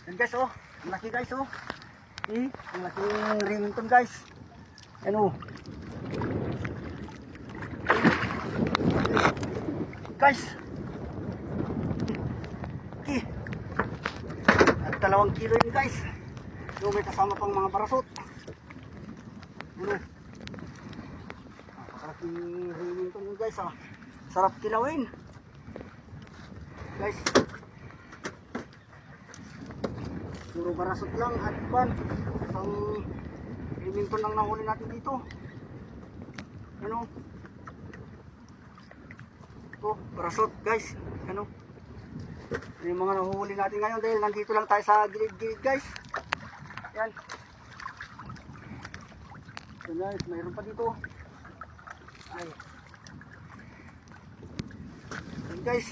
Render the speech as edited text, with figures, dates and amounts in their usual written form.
Yan guys oh. Ang laki guys oh. Ang laking Remington guys. Ano? Guys. Okay. At 2 kilo yun guys. Yung may kasama pang mga barasot. Ano? Napakasarap yung Remington yun guys ah. Sarap kilawin. Guys. Puro barasot lang at pan. Isang Remington lang nahuli natin dito. Ano? Ito, barasot guys. Ano? Yung mga nahuhuli natin ngayon dahil nandito lang tayo sa gilid-gilid guys. Yan. So guys, mayroon pa dito. Ay. Yan guys.